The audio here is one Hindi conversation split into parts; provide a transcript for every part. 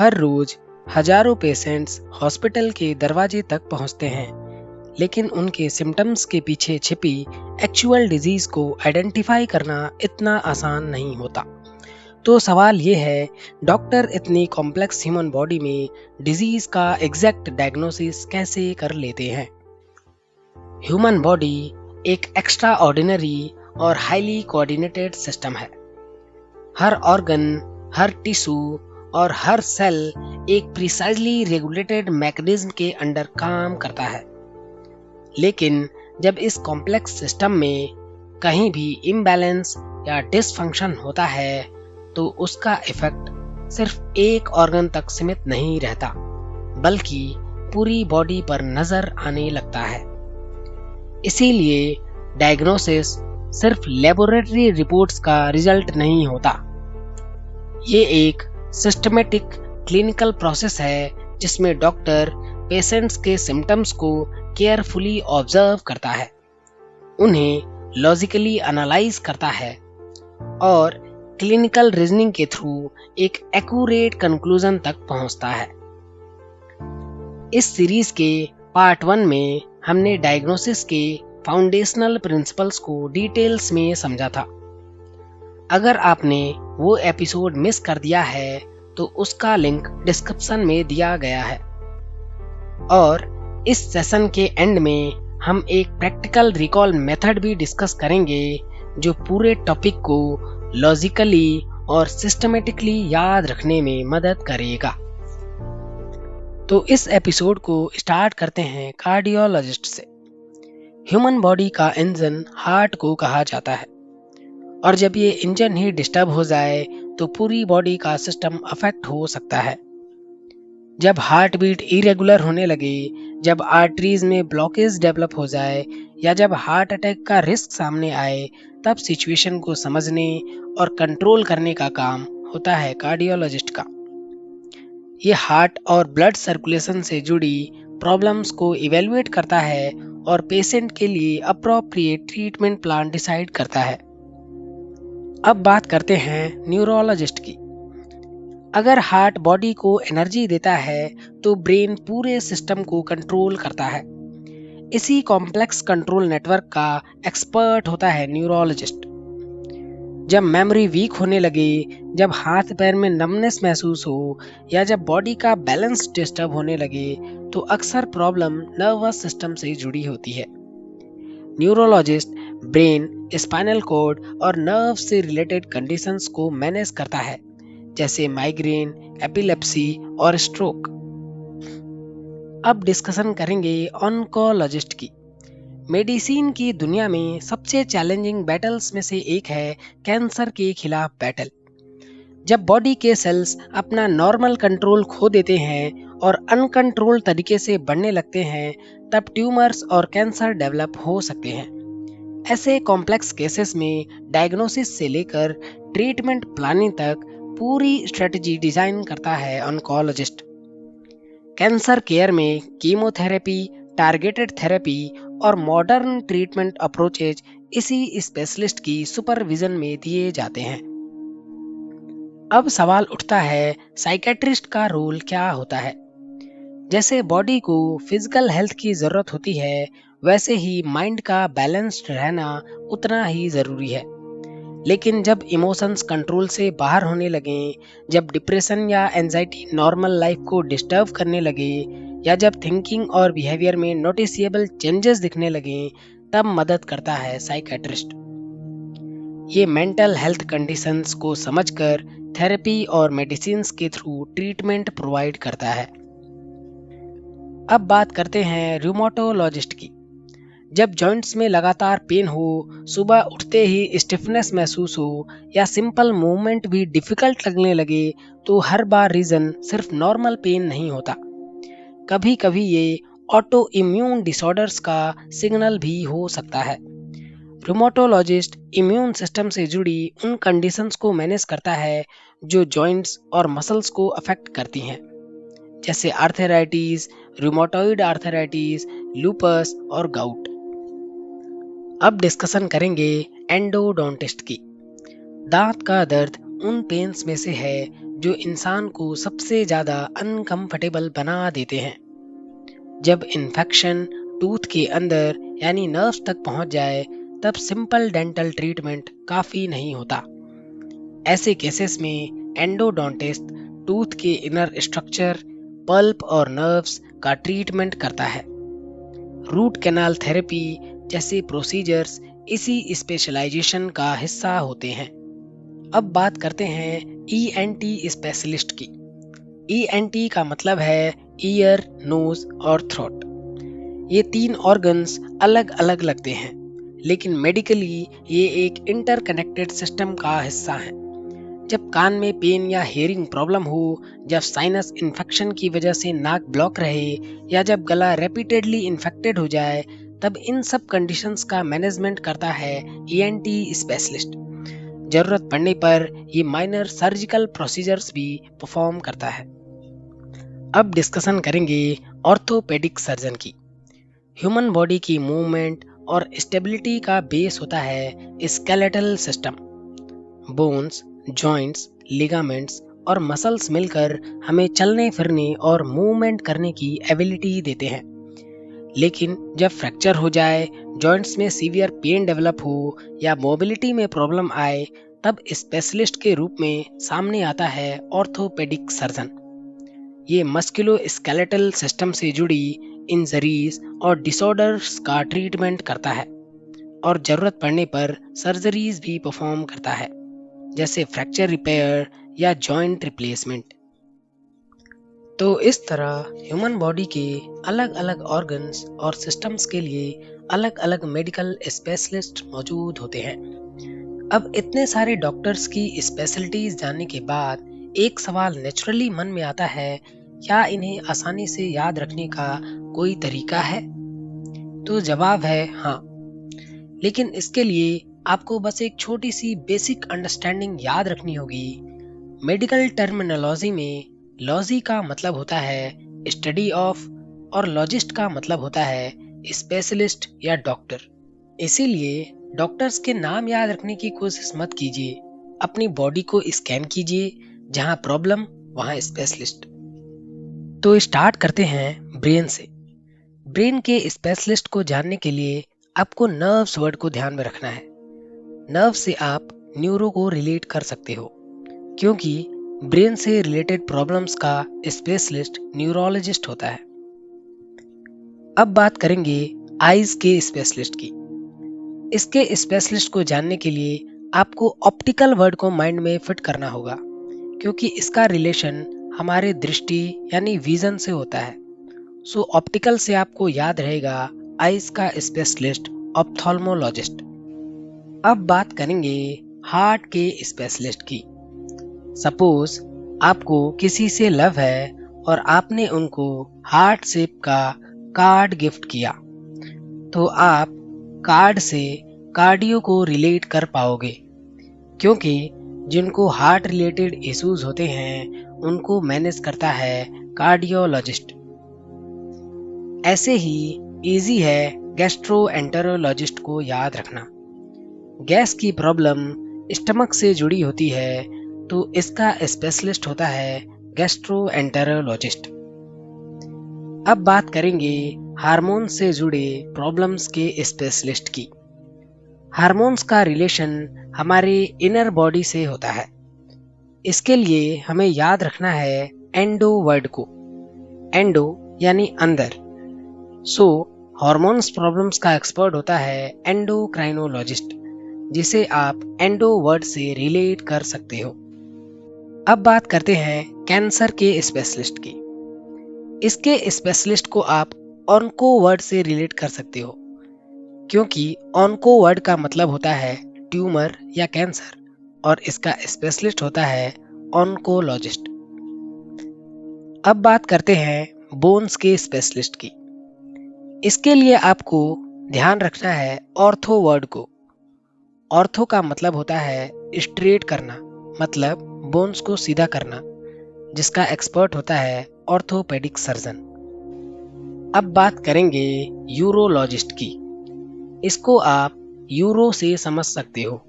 हर रोज हजारों पेशेंट्स हॉस्पिटल के दरवाजे तक पहुंचते हैं, लेकिन उनके सिम्टम्स के पीछे छिपी एक्चुअल डिजीज को आइडेंटिफाई करना इतना आसान नहीं होता। तो सवाल ये है, डॉक्टर इतनी कॉम्प्लेक्स ह्यूमन बॉडी में डिजीज का एग्जैक्ट डायग्नोसिस कैसे कर लेते हैं? ह्यूमन बॉडी एक एक्स्ट्रा ऑर्डिनरी और हाईली कोऑर्डिनेटेड सिस्टम है। हर ऑर्गन, हर टिश्यू और हर सेल एक प्रिसाइजली रेगुलेटेड मैकेनिज्म के अंडर काम करता है। लेकिन जब इस कॉम्प्लेक्स सिस्टम में कहीं भी इम्बैलेंस या डिसफंक्शन होता है, तो उसका इफेक्ट सिर्फ एक ऑर्गन तक सीमित नहीं रहता, बल्कि पूरी बॉडी पर नजर आने लगता है। इसीलिए डायग्नोसिस सिर्फ लेबोरेटरी रिपोर्ट्स का रिजल्ट नहीं होता। ये एक सिस्टमेटिक क्लिनिकल प्रोसेस है, जिसमें डॉक्टर पेशेंट्स के सिम्टम्स को केयरफुली ऑब्जर्व करता है, उन्हें लॉजिकली एनालाइज करता है और क्लिनिकल रीजनिंग के थ्रू एक एक्यूरेट कंक्लूजन तक पहुंचता है। इस सीरीज के पार्ट 1 में हमने डायग्नोसिस के फाउंडेशनल प्रिंसिपल्स को डिटेल्स में समझा था। अगर आपने वो एपिसोड मिस कर दिया है, तो उसका लिंक डिस्क्रिप्शन में दिया गया है। और इस सेशन के एंड में हम एक प्रैक्टिकल रिकॉल मेथड भी डिस्कस करेंगे, जो पूरे टॉपिक को लॉजिकली और सिस्टमेटिकली याद रखने में मदद करेगा। तो इस एपिसोड को स्टार्ट करते हैं कार्डियोलॉजिस्ट से। ह्यूमन बॉडी का इंजन हार्ट को कहा जाता है, और जब ये इंजन ही डिस्टर्ब हो जाए तो पूरी बॉडी का सिस्टम अफेक्ट हो सकता है। जब हार्ट बीट इरेगुलर होने लगे, जब आर्टरीज में ब्लॉकेज डेवलप हो जाए, या जब हार्ट अटैक का रिस्क सामने आए, तब सिचुएशन को समझने और कंट्रोल करने का काम होता है कार्डियोलॉजिस्ट का। ये हार्ट और ब्लड सर्कुलेशन से जुड़ी प्रॉब्लम्स को इवेलुएट करता है और पेशेंट के लिए अप्रोप्रिएट ट्रीटमेंट प्लान डिसाइड करता है। अब बात करते हैं न्यूरोलॉजिस्ट की। अगर हार्ट बॉडी को एनर्जी देता है, तो ब्रेन पूरे सिस्टम को कंट्रोल करता है। इसी कॉम्प्लेक्स कंट्रोल नेटवर्क का एक्सपर्ट होता है न्यूरोलॉजिस्ट। जब मेमोरी वीक होने लगे, जब हाथ पैर में नमनेस महसूस हो, या जब बॉडी का बैलेंस डिस्टर्ब होने लगे, तो अक्सर प्रॉब्लम नर्वस सिस्टम से जुड़ी होती है। न्यूरोलॉजिस्ट ब्रेन, स्पाइनल कॉर्ड और नर्व से रिलेटेड कंडीशंस को मैनेज करता है, जैसे माइग्रेन, एपिलेप्सी और स्ट्रोक। अब डिस्कशन करेंगे ऑन्कोलॉजिस्ट की। मेडिसिन की दुनिया में सबसे चैलेंजिंग बैटल्स में से एक है कैंसर के खिलाफ बैटल। जब बॉडी के सेल्स अपना नॉर्मल कंट्रोल खो देते हैं और अनकंट्रोल तरीके से बढ़ने लगते हैं, तब ट्यूमर्स और कैंसर डेवलप हो सकते हैं। ऐसे कॉम्प्लेक्स केसेस में डायग्नोसिस से लेकर ट्रीटमेंट प्लानिंग तक पूरी स्ट्रेटजी डिजाइन करता है ऑन्कोलॉजिस्ट। कैंसर केयर में कीमोथेरेपी, टारगेटेड थेरेपी और मॉडर्न ट्रीटमेंट अप्रोचेज इसी स्पेशलिस्ट की सुपरविजन में दिए जाते हैं। अब सवाल उठता है, साइकेट्रिस्ट का रोल क्या होता है? जैसे बॉडी को फिजिकल हेल्थ की जरूरत होती है, वैसे ही माइंड का बैलेंस्ड रहना उतना ही जरूरी है। लेकिन जब इमोशंस कंट्रोल से बाहर होने लगे, जब डिप्रेशन या एंजाइटी नॉर्मल लाइफ को डिस्टर्ब करने लगे, या जब थिंकिंग और बिहेवियर में नोटिसेबल चेंजेस दिखने लगे, तब मदद करता है साइकेट्रिस्ट। ये मेंटल हेल्थ कंडीशंस को समझकर थेरेपी और मेडिसिन्स के थ्रू ट्रीटमेंट प्रोवाइड करता है। अब बात करते हैं रूमेटोलॉजिस्ट की। जब जॉइंट्स में लगातार पेन हो, सुबह उठते ही स्टिफनेस महसूस हो, या सिंपल मूवमेंट भी डिफिकल्ट लगने लगे, तो हर बार रीजन सिर्फ नॉर्मल पेन नहीं होता। कभी कभी ये ऑटो इम्यून डिसऑर्डर्स का सिग्नल भी हो सकता है। रूमेटोलॉजिस्ट इम्यून सिस्टम से जुड़ी उन कंडीशंस को मैनेज करता है जो जॉइंट्स और मसल्स को अफेक्ट करती हैं, जैसे आर्थराइटिस, रूमेटॉइड आर्थराइटिस, लूपस और गाउट। अब डिस्कशन करेंगे एंडोडोंटिस्ट की। दांत का दर्द उन पेन्स में से है जो इंसान को सबसे ज़्यादा अनकंफर्टेबल बना देते हैं। जब इन्फेक्शन टूथ के अंदर यानी नर्व्स तक पहुंच जाए तब सिंपल डेंटल ट्रीटमेंट काफ़ी नहीं होता। ऐसे केसेस में एंडोडोंटिस्ट टूथ के इनर स्ट्रक्चर, पल्प और नर्व्स का ट्रीटमेंट करता है। रूट कैनाल थेरेपी जैसे प्रोसीजर्स इसी स्पेशलाइजेशन का हिस्सा होते हैं। अब बात करते हैं ईएनटी स्पेशलिस्ट की। ईएनटी का मतलब है ईयर, नोज और थ्रोट। ये 3 ऑर्गन्स अलग अलग लगते हैं, लेकिन मेडिकली ये एक इंटरकनेक्टेड सिस्टम का हिस्सा है। जब कान में पेन या हेयरिंग प्रॉब्लम हो, जब साइनस इन्फेक्शन की वजह से नाक ब्लॉक रहे या जब गला रेपिटेडली इन्फेक्टेड हो जाए, तब इन सब कंडीशंस का मैनेजमेंट करता है ईएनटी स्पेशलिस्ट। जरूरत पड़ने पर ये माइनर सर्जिकल प्रोसीजर्स भी परफॉर्म करता है। अब डिस्कशन करेंगे ऑर्थोपेडिक सर्जन की। ह्यूमन बॉडी की मूवमेंट और स्टेबिलिटी का बेस होता है skeletal system. Bones, joints, ligaments और मसल्स मिलकर हमें चलने फिरने और मूवमेंट करने की एबिलिटी देते हैं। लेकिन जब फ्रैक्चर हो जाए, जॉइंट्स में सीवियर पेन डेवलप हो या मोबिलिटी में प्रॉब्लम आए, तब स्पेशलिस्ट के रूप में सामने आता है ऑर्थोपेडिक सर्जन। ये मस्कुलोस्केलेटल सिस्टम से जुड़ी इंजरीज और डिसऑर्डर्स का ट्रीटमेंट करता है और जरूरत पड़ने पर सर्जरीज भी परफॉर्म करता है, जैसे फ्रैक्चर रिपेयर या जॉइंट रिप्लेसमेंट। तो इस तरह ह्यूमन बॉडी के अलग अलग ऑर्गन्स और सिस्टम्स के लिए अलग अलग मेडिकल स्पेशलिस्ट मौजूद होते हैं। अब इतने सारे डॉक्टर्स की स्पेशलिटीज जानने के बाद एक सवाल नेचुरली मन में आता है, क्या इन्हें आसानी से याद रखने का कोई तरीका है? तो जवाब है हाँ, लेकिन इसके लिए आपको बस एक छोटी सी बेसिक अंडरस्टैंडिंग याद रखनी होगी। मेडिकल टर्मिनोलॉजी में लॉजी का मतलब होता है स्टडी ऑफ और लॉजिस्ट का मतलब होता है स्पेशलिस्ट या डॉक्टर। इसीलिए डॉक्टर्स के नाम याद रखने की कोशिश मत कीजिए, अपनी बॉडी को स्कैन कीजिए, जहां प्रॉब्लम वहां स्पेशलिस्ट। तो स्टार्ट करते हैं ब्रेन से। ब्रेन के स्पेशलिस्ट को जानने के लिए आपको नर्व्स वर्ड को ध्यान में रखना है। नर्व से आप न्यूरो को रिलेट कर सकते हो, क्योंकि ब्रेन से रिलेटेड प्रॉब्लम्स का स्पेशलिस्ट न्यूरोलॉजिस्ट होता है। अब बात करेंगे आईज के स्पेशलिस्ट की। इसके स्पेशलिस्ट को जानने के लिए आपको ऑप्टिकल वर्ड को माइंड में फिट करना होगा, क्योंकि इसका रिलेशन हमारे दृष्टि यानी विजन से होता है। सो ऑप्टिकल से आपको याद रहेगा आईज का स्पेशलिस्ट ऑप्थाल्मोलॉजिस्ट। अब बात करेंगे हार्ट के स्पेशलिस्ट की। सपोज आपको किसी से लव है और आपने उनको हार्ट शेप का कार्ड गिफ्ट किया, तो आप कार्ड से कार्डियो को रिलेट कर पाओगे, क्योंकि जिनको हार्ट रिलेटेड इश्यूज होते हैं उनको मैनेज करता है कार्डियोलॉजिस्ट। ऐसे ही इजी है गैस्ट्रोएंटेरोलॉजिस्ट को याद रखना। गैस की प्रॉब्लम स्टमक से जुड़ी होती है, तो इसका स्पेशलिस्ट होता है गैस्ट्रोएंटेरोलॉजिस्ट। अब बात करेंगे हार्मोन से जुड़े प्रॉब्लम्स के स्पेशलिस्ट की। हार्मोन्स का रिलेशन हमारे इनर बॉडी से होता है। इसके लिए हमें याद रखना है एंडो वर्ड को। एंडो यानी अंदर। सो हार्मोन्स प्रॉब्लम्स का एक्सपर्ट होता है एंडोक्राइनोलॉजिस्ट, जिसे आप एंडो वर्ड से रिलेट कर सकते हो। अब बात करते हैं कैंसर के स्पेशलिस्ट की। इसके स्पेशलिस्ट को आप ऑन्को वर्ड से रिलेट कर सकते हो, क्योंकि ऑन्को वर्ड का मतलब होता है ट्यूमर या कैंसर, और इसका स्पेशलिस्ट होता है ऑन्कोलॉजिस्ट। अब बात करते हैं बोन्स के स्पेशलिस्ट की। इसके लिए आपको ध्यान रखना है ऑर्थो वर्ड को। ऑर्थो का मतलब होता है स्ट्रेट करना, मतलब बोन्स को सीधा करना, जिसका एक्सपर्ट होता है ऑर्थोपेडिक सर्जन। अब बात करेंगे यूरोलॉजिस्ट की। इसको आप यूरो से समझ सकते हो।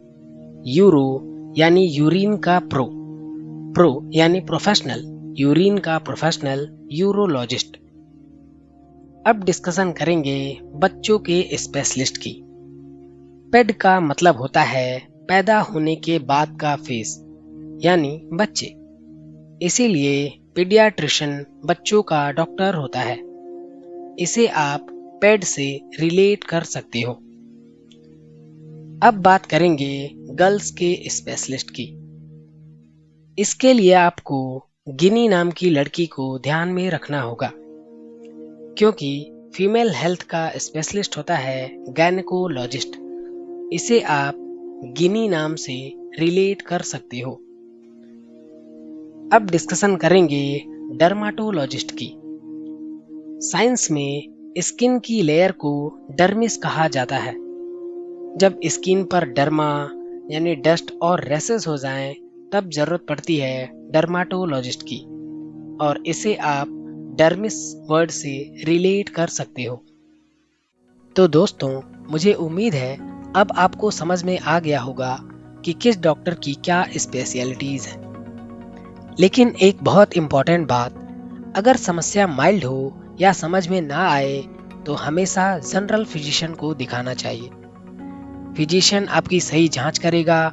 यूरो यानी यूरिन का प्रो। प्रो यानी प्रोफेशनल, यूरिन का प्रोफेशनल यूरोलॉजिस्ट। अब डिस्कशन करेंगे बच्चों के स्पेशलिस्ट की। पेड का मतलब होता है पैदा होने के बाद का फेज यानी बच्चे, इसीलिए पीडियाट्रिशियन बच्चों का डॉक्टर होता है। इसे आप पेड से रिलेट कर सकते हो। अब बात करेंगे गर्ल्स के स्पेशलिस्ट की। इसके लिए आपको गिनी नाम की लड़की को ध्यान में रखना होगा, क्योंकि फीमेल हेल्थ का स्पेशलिस्ट होता है गायनेकोलॉजिस्ट। इसे आप गिनी नाम से रिलेट कर सकते हो। अब डिस्कशन करेंगे डर्माटोलॉजिस्ट की। साइंस में स्किन की लेयर को डर्मिस कहा जाता है। जब स्किन पर डर्मा यानी डस्ट और रेसेस हो जाएं, तब जरूरत पड़ती है डर्माटोलॉजिस्ट की, और इसे आप डर्मिस वर्ड से रिलेट कर सकते हो। तो दोस्तों, मुझे उम्मीद है अब आपको समझ में आ गया होगा कि किस डॉक्टर की क्या स्पेशलिटीज हैं। लेकिन एक बहुत इम्पोर्टेंट बात, अगर समस्या माइल्ड हो या समझ में ना आए तो हमेशा जनरल फिजिशियन को दिखाना चाहिए। फिजिशियन आपकी सही जांच करेगा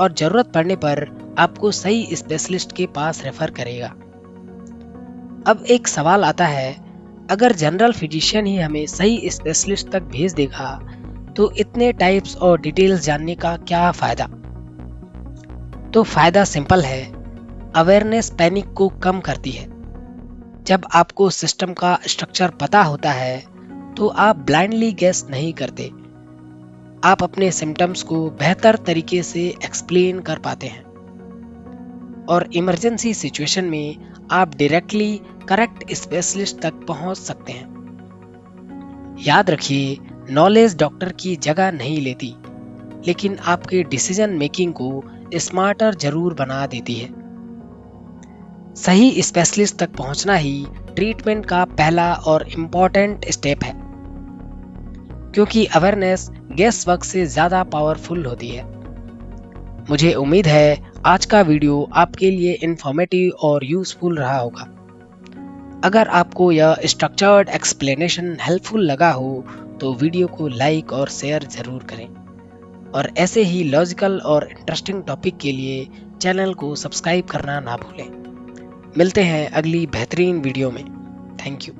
और जरूरत पड़ने पर आपको सही स्पेशलिस्ट के पास रेफर करेगा। अब एक सवाल आता है, अगर जनरल फिजिशियन ही हमें सही स्पेशलिस्ट तक भेज देगा तो इतने टाइप्स और डिटेल्स जानने का क्या फायदा? तो फायदा सिंपल है, अवेयरनेस पैनिक को कम करती है। जब आपको सिस्टम का स्ट्रक्चर पता होता है तो आप ब्लाइंडली गेस नहीं करते। आप अपने सिम्टम्स को बेहतर तरीके से एक्सप्लेन कर पाते हैं, और इमरजेंसी सिचुएशन में आप डायरेक्टली करेक्ट स्पेशलिस्ट तक पहुंच सकते हैं। याद रखिए, नॉलेज डॉक्टर की जगह नहीं लेती, लेकिन आपके डिसीजन मेकिंग को स्मार्टर जरूर बना देती है। सही स्पेशलिस्ट तक पहुंचना ही ट्रीटमेंट का पहला और इम्पोर्टेंट स्टेप है, क्योंकि अवेयरनेस गेस वर्क से ज्यादा पावरफुल होती है। मुझे उम्मीद है आज का वीडियो आपके लिए इंफॉर्मेटिव और यूजफुल रहा होगा। अगर आपको यह स्ट्रक्चर्ड एक्सप्लेनेशन हेल्पफुल लगा हो तो वीडियो को लाइक और शेयर जरूर करें, और ऐसे ही लॉजिकल और इंटरेस्टिंग टॉपिक के लिए चैनल को सब्सक्राइब करना ना भूलें। मिलते हैं अगली बेहतरीन वीडियो में। Thank you.